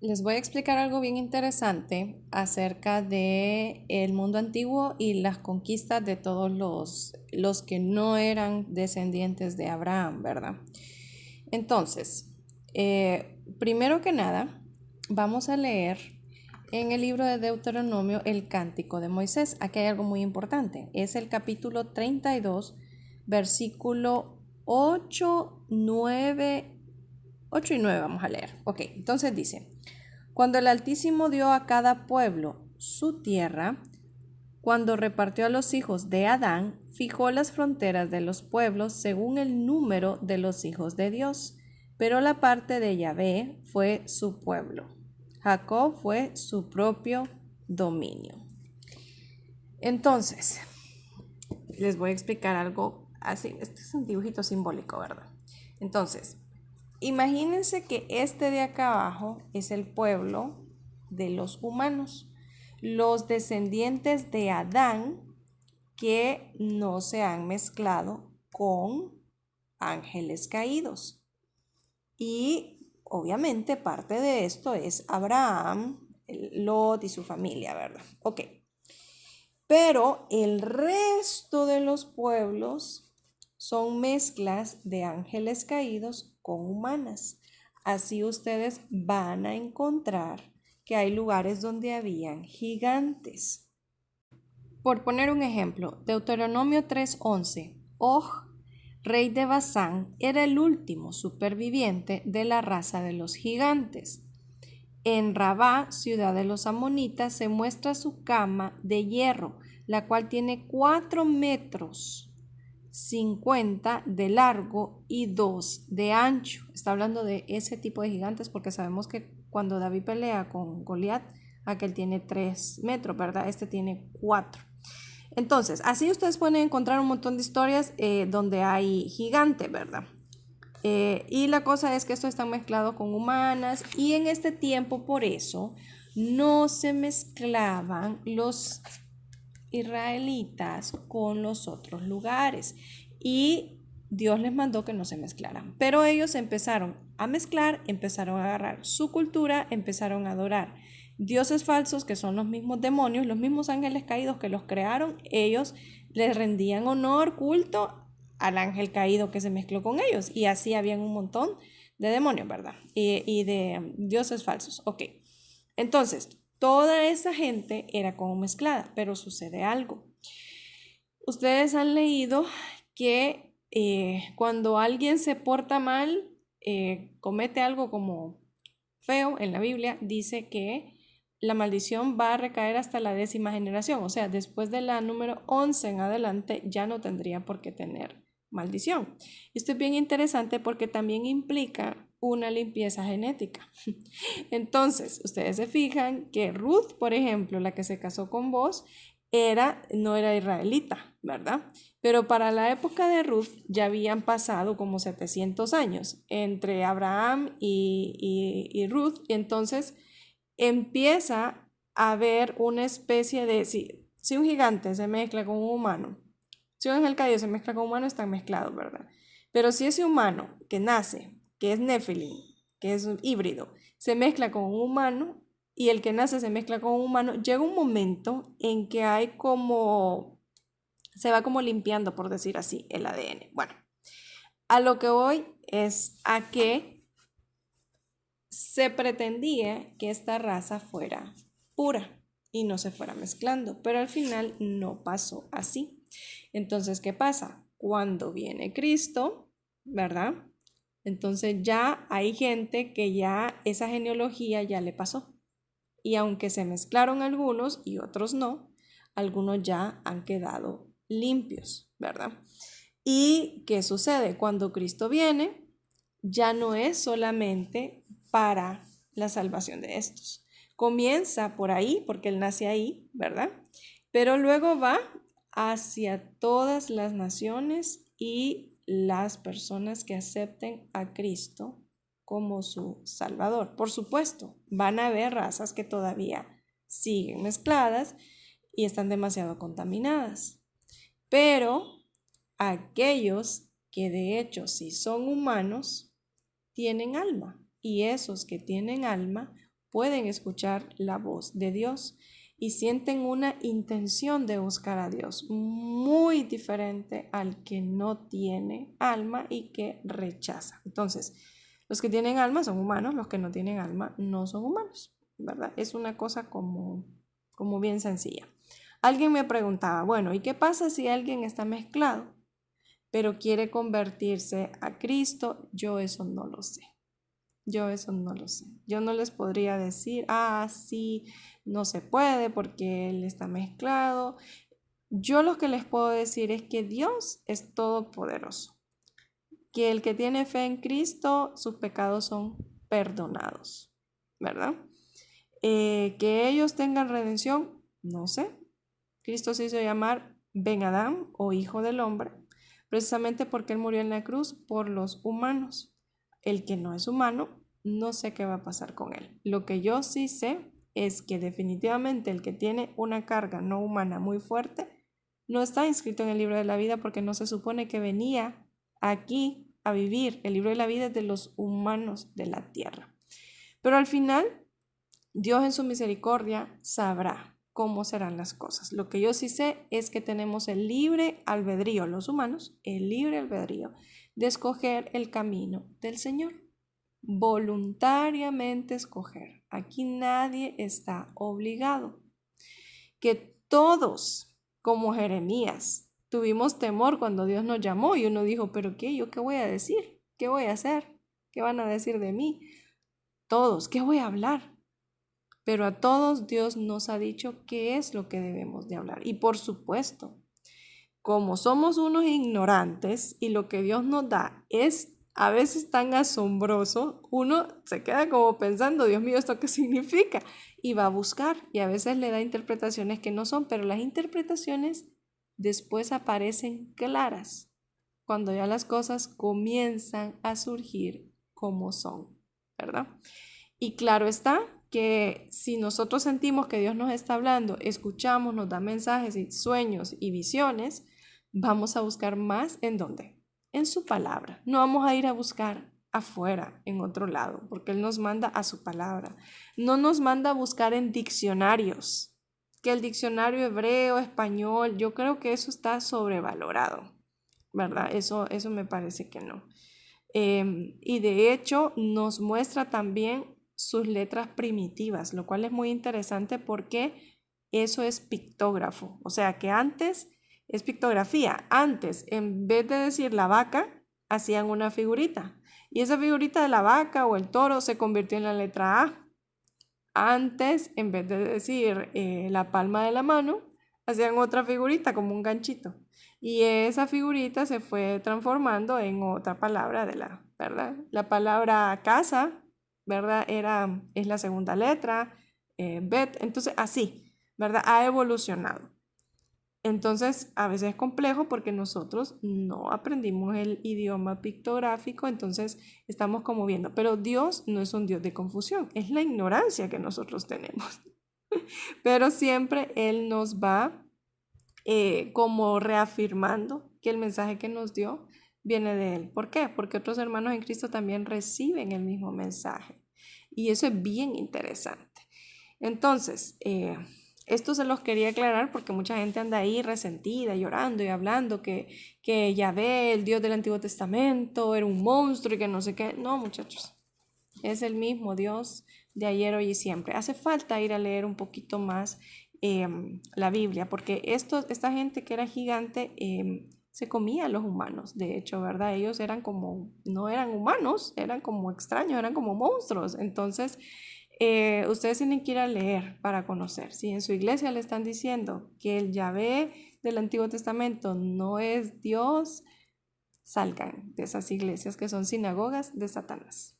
Les voy a explicar algo bien interesante acerca de el mundo antiguo y las conquistas de todos los que no eran descendientes de Abraham, ¿verdad? Entonces, primero que nada, vamos a leer en el libro de Deuteronomio el Cántico de Moisés. Aquí hay algo muy importante. Es el capítulo 32, versículo 8 y 9 vamos a leer. Ok, entonces dice, cuando el Altísimo dio a cada pueblo su tierra, cuando repartió a los hijos de Adán, fijó las fronteras de los pueblos según el número de los hijos de Dios, pero la parte de Yahvé fue su pueblo. Jacob fue su propio dominio. Entonces, les voy a explicar algo así. Este es un dibujito simbólico, ¿verdad? Entonces, imagínense que este de acá abajo es el pueblo de los humanos, los descendientes de Adán que no se han mezclado con ángeles caídos. Y obviamente parte de esto es Abraham, Lot y su familia, ¿verdad? Ok. Pero el resto de los pueblos son mezclas de ángeles caídos con humanas. Así ustedes van a encontrar que hay lugares donde habían gigantes. Por poner un ejemplo, Deuteronomio 3:11, Og, rey de Basán, era el último superviviente de la raza de los gigantes. En Rabá, ciudad de los amonitas, se muestra su cama de hierro, la cual tiene 4 metros 50 de largo y 2 de ancho. Está hablando de ese tipo de gigantes porque sabemos que cuando David pelea con Goliat, aquel tiene 3 metros, ¿verdad? Este tiene 4. Entonces, así ustedes pueden encontrar un montón de historias donde hay gigantes, ¿verdad? Y la cosa es que esto está mezclado con humanas y en este tiempo por eso no se mezclaban los israelitas con los otros lugares y Dios les mandó que no se mezclaran. Pero ellos empezaron a mezclar, empezaron a agarrar su cultura, empezaron a adorar dioses falsos que son los mismos demonios, los mismos ángeles caídos que los crearon. Ellos les rendían honor, culto al ángel caído que se mezcló con ellos y así habían un montón de demonios, ¿verdad? Y de dioses falsos. Ok, entonces toda esa gente era como mezclada, pero sucede algo. Ustedes han leído que cuando alguien se porta mal, comete algo como feo en la Biblia, dice que la maldición va a recaer hasta la 10ª generación, o sea, después de la número 11 en adelante ya no tendría por qué tener maldición. Esto es bien interesante porque también implica una limpieza genética. Entonces, ustedes se fijan que Ruth, por ejemplo, la que se casó con vos, no era israelita, ¿verdad? Pero para la época de Ruth ya habían pasado como 700 años entre Abraham y Ruth, y entonces empieza a haber una especie de, si un gigante se mezcla con un humano, si un ángel caído se mezcla con un humano, están mezclados, ¿verdad? Pero si ese humano que nace, que es Nephilim, que es un híbrido, se mezcla con un humano y el que nace se mezcla con un humano, llega un momento en que hay como, se va como limpiando, por decir así, el ADN. Bueno, a lo que voy es a que se pretendía que esta raza fuera pura y no se fuera mezclando, pero al final no pasó así. Entonces, ¿qué pasa? Cuando viene Cristo, ¿verdad? Entonces ya hay gente que ya esa genealogía ya le pasó. Y aunque se mezclaron algunos y otros no, algunos ya han quedado limpios, ¿verdad? ¿Y qué sucede? Cuando Cristo viene, ya no es solamente para la salvación de estos. Comienza por ahí, porque Él nace ahí, ¿verdad? Pero luego va hacia todas las naciones y las personas que acepten a Cristo como su Salvador. Por supuesto, van a haber razas que todavía siguen mezcladas y están demasiado contaminadas. Pero aquellos que de hecho sí son humanos, tienen alma. Y esos que tienen alma pueden escuchar la voz de Dios y sienten una intención de buscar a Dios muy diferente al que no tiene alma y que rechaza. Entonces, los que tienen alma son humanos, los que no tienen alma no son humanos, ¿verdad? Es una cosa como bien sencilla. Alguien me preguntaba, bueno, ¿y qué pasa si alguien está mezclado, pero quiere convertirse a Cristo? Yo eso no lo sé. Yo no les podría decir, sí, no se puede porque él está mezclado. Yo lo que les puedo decir es que Dios es todopoderoso, que el que tiene fe en Cristo, sus pecados son perdonados, ¿verdad? Que ellos tengan redención, no sé. Cristo se hizo llamar Ben Adán o Hijo del Hombre, precisamente porque Él murió en la cruz por los humanos. El que no es humano, no sé qué va a pasar con él. Lo que yo sí sé es que definitivamente el que tiene una carga no humana muy fuerte, no está inscrito en el libro de la vida porque no se supone que venía aquí a vivir. El libro de la vida es de los humanos de la tierra. Pero al final, Dios en su misericordia sabrá cómo serán las cosas. Lo que yo sí sé es que tenemos el libre albedrío, los humanos, el libre albedrío de escoger el camino del Señor. Voluntariamente escoger. Aquí nadie está obligado. Que todos, como Jeremías, tuvimos temor cuando Dios nos llamó y uno dijo, ¿pero qué? ¿Yo qué voy a decir? ¿Qué voy a hacer? ¿Qué van a decir de mí? Todos, ¿qué voy a hablar? Pero a todos Dios nos ha dicho qué es lo que debemos de hablar. Y por supuesto, como somos unos ignorantes y lo que Dios nos da es a veces tan asombroso, uno se queda como pensando, Dios mío, ¿esto qué significa? Y va a buscar y a veces le da interpretaciones que no son, pero las interpretaciones después aparecen claras cuando ya las cosas comienzan a surgir como son, ¿verdad? Y claro está que si nosotros sentimos que Dios nos está hablando, escuchamos, nos da mensajes y sueños y visiones, vamos a buscar más ¿en dónde? En su palabra. No vamos a ir a buscar afuera, en otro lado, porque Él nos manda a su palabra. No nos manda a buscar en diccionarios, que el diccionario hebreo, español, yo creo que eso está sobrevalorado, ¿verdad? Eso me parece que no. Y de hecho nos muestra también sus letras primitivas, lo cual es muy interesante porque eso es pictógrafo. O sea que antes es pictografía. Antes, en vez de decir la vaca, hacían una figurita. Y esa figurita de la vaca o el toro se convirtió en la letra A. Antes, en vez de decir la palma de la mano, hacían otra figurita como un ganchito. Y esa figurita se fue transformando en otra palabra ¿verdad? La palabra casa, ¿verdad? Es la segunda letra, bet, entonces así, ¿verdad? Ha evolucionado. Entonces, a veces es complejo porque nosotros no aprendimos el idioma pictográfico, entonces estamos como viendo, pero Dios no es un Dios de confusión, es la ignorancia que nosotros tenemos. Pero siempre Él nos va como reafirmando que el mensaje que nos dio viene de Él. ¿Por qué? Porque otros hermanos en Cristo también reciben el mismo mensaje. Y eso es bien interesante. Entonces, esto se los quería aclarar porque mucha gente anda ahí resentida, llorando y hablando que Yahvé, el Dios del Antiguo Testamento, era un monstruo y que no sé qué. No, muchachos, es el mismo Dios de ayer, hoy y siempre. Hace falta ir a leer un poquito más la Biblia, porque esta gente que era gigante se comía a los humanos, de hecho, ¿verdad? Ellos eran como, no eran humanos, eran como extraños, eran como monstruos. Entonces, ustedes tienen que ir a leer para conocer. Si en su iglesia le están diciendo que el Yahvé del Antiguo Testamento no es Dios, salgan de esas iglesias que son sinagogas de Satanás.